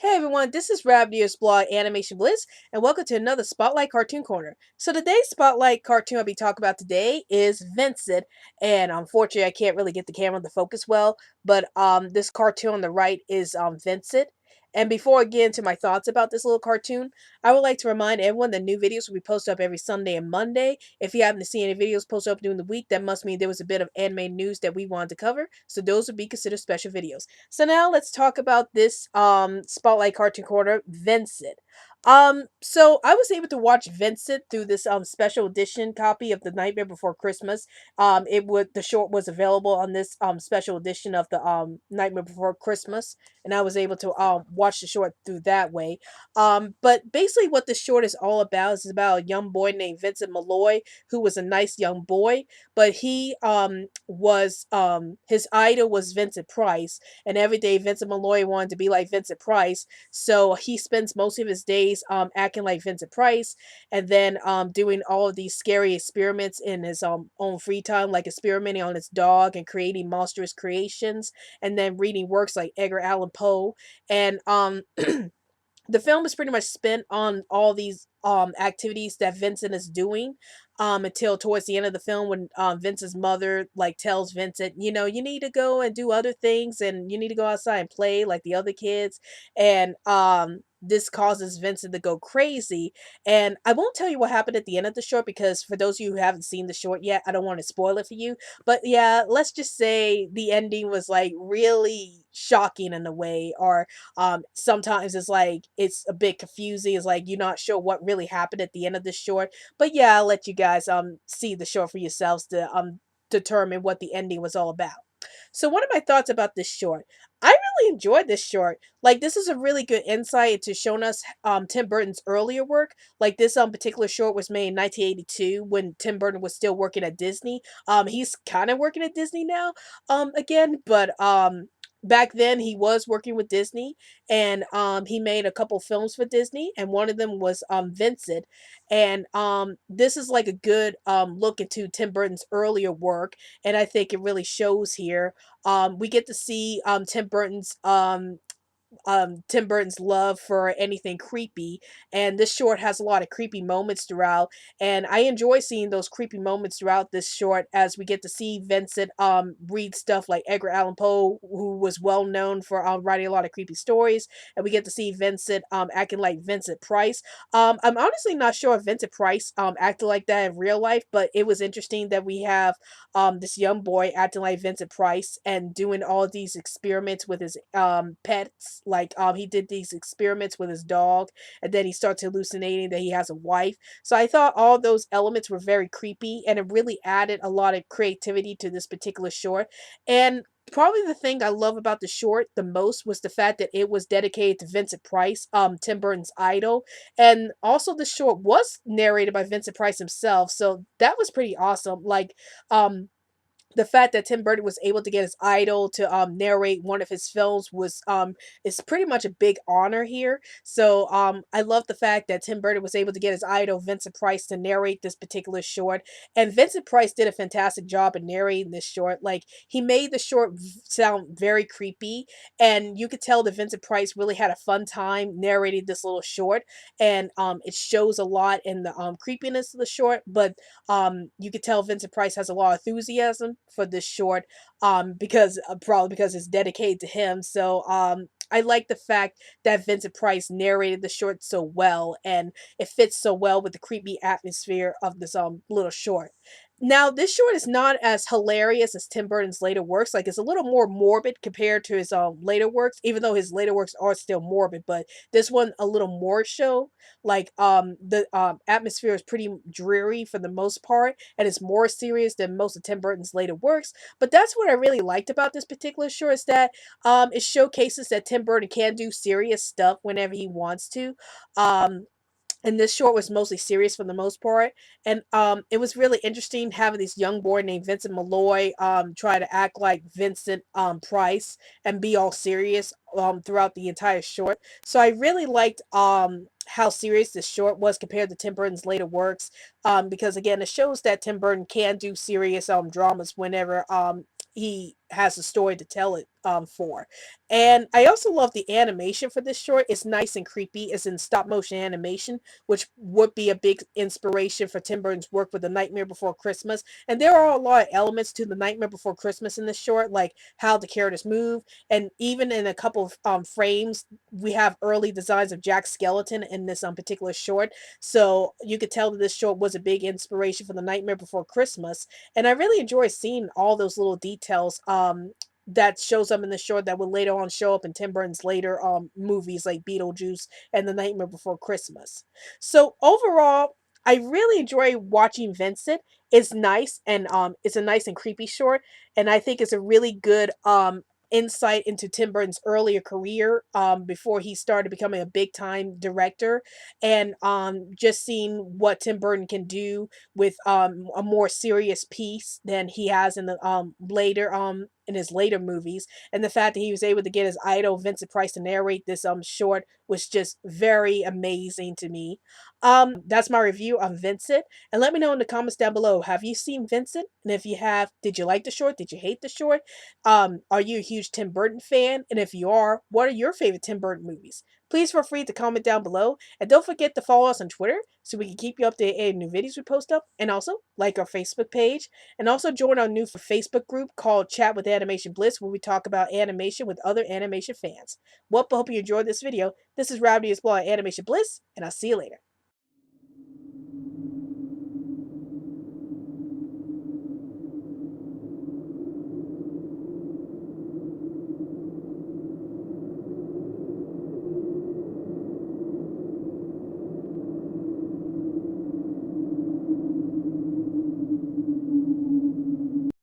Hey everyone, this is Rabnia's blog Animation Bliss, and welcome to another Spotlight Cartoon Corner. So today's Spotlight cartoon I'll be talking about today is Vincent, and unfortunately I can't really get the camera to focus well, but this cartoon on the right is Vincent. And before I get into my thoughts about this little cartoon, I would like to remind everyone that new videos will be posted up every Sunday and Monday. If you happen to see any videos posted up during the week, that must mean there was a bit of anime news that we wanted to cover, so those would be considered special videos. So now let's talk about this Spotlight Cartoon Corner, Vincent. So I was able to watch Vincent through this special edition copy of The Nightmare Before Christmas. The short was available on this special edition of the Nightmare Before Christmas, and I was able to watch the short through that way. But basically what this short is all about is about a young boy named Vincent Malloy, who was a nice young boy, but he was his idol was Vincent Price, and every day Vincent Malloy wanted to be like Vincent Price, so he spends most of his days acting like Vincent Price, and then doing all of these scary experiments in his own free time, like experimenting on his dog and creating monstrous creations, and then reading works like Edgar Allan Poe, and the film is pretty much spent on all these activities that Vincent is doing until towards the end of the film when Vincent's mother like tells Vincent, you know, you need to go and do other things and you need to go outside and play like the other kids, and this causes Vincent to go crazy. And I won't tell you what happened at the end of the short because for those of you who haven't seen the short yet, I don't want to spoil it for you. But yeah, let's just say the ending was like really shocking in a way, or sometimes it's like it's a bit confusing. It's like you're not sure what really happened at the end of this short. But yeah, I'll let you guys see the short for yourselves to determine what the ending was all about. So what are my thoughts about this short? I really enjoyed this short. Like this is a really good insight into showing us Tim Burton's earlier work. Like this particular short was made in 1982 when Tim Burton was still working at Disney. He's kind of working at Disney now again, but back then he was working with Disney, and he made a couple films for Disney, and one of them was Vincent. And this is like a good look into Tim Burton's earlier work, and I think it really shows here. We get to see Tim Burton's love for anything creepy, and this short has a lot of creepy moments throughout, and I enjoy seeing those creepy moments throughout this short as we get to see Vincent read stuff like Edgar Allan Poe, who was well known for writing a lot of creepy stories, and we get to see Vincent acting like Vincent Price. I'm honestly not sure if Vincent Price acted like that in real life, but it was interesting that we have this young boy acting like Vincent Price and doing all of these experiments with his pets. Like he did these experiments with his dog, and then he starts hallucinating that he has a wife. So I thought all those elements were very creepy, and it really added a lot of creativity to this particular short. And probably the thing I love about the short the most was the fact that it was dedicated to Vincent Price, Tim Burton's idol, and also the short was narrated by Vincent Price himself. So that was pretty awesome. Like um the fact that Tim Burton was able to get his idol to narrate one of his films was is pretty much a big honor here. So I love the fact that Tim Burton was able to get his idol Vincent Price to narrate this particular short, and Vincent Price did a fantastic job in narrating this short. Like he made the short sound very creepy, and you could tell that Vincent Price really had a fun time narrating this little short, and it shows a lot in the creepiness of the short, but you could tell Vincent Price has a lot of enthusiasm for this short, because probably because it's dedicated to him. So I like the fact that Vincent Price narrated the short so well, and it fits so well with the creepy atmosphere of this little short. Now, this short is not as hilarious as Tim Burton's later works. Like, it's a little more morbid compared to his later works, even though his later works are still morbid. But this one a little more so. Like, the atmosphere is pretty dreary for the most part, and it's more serious than most of Tim Burton's later works. But that's what I really liked about this particular short, is that it showcases that Tim Burton can do serious stuff whenever he wants to. Um, and this short was mostly serious for the most part, and it was really interesting having this young boy named Vincent Malloy try to act like Vincent Price and be all serious throughout the entire short. So I really liked how serious this short was compared to Tim Burton's later works, because again it shows that Tim Burton can do serious dramas whenever he has a story to tell it for. And I also love the animation for this short. It's nice and creepy. It's in stop motion animation, which would be a big inspiration for Tim Burton's work with The Nightmare Before Christmas. And there are a lot of elements to The Nightmare Before Christmas in this short, like how the characters move, and even in a couple of frames, we have early designs of Jack Skeleton in this particular short. So you could tell that this short was a big inspiration for The Nightmare Before Christmas. And I really enjoy seeing all those little details that shows up in the short that would later on show up in Tim Burton's later movies like Beetlejuice and The Nightmare Before Christmas. So overall, I really enjoy watching Vincent. It's nice, and it's a nice and creepy short, and I think it's a really good insight into Tim Burton's earlier career before he started becoming a big time director, and just seeing what Tim Burton can do with a more serious piece than he has in the later in his later movies, and the fact that he was able to get his idol Vincent Price to narrate this short was just very amazing to me. That's my review on Vincent, and let me know in the comments down below, have you seen Vincent? And if you have, did you like the short? Did you hate the short? Are you a huge Tim Burton fan? And if you are, what are your favorite Tim Burton movies? Please feel free to comment down below, and don't forget to follow us on Twitter so we can keep you updated on new videos we post up, and also like our Facebook page, and also join our new Facebook group called Chat with Animation Bliss, where we talk about animation with other animation fans. Well, I hope you enjoyed this video. This is Rowdy's Blog Animation Bliss, and I'll see you later.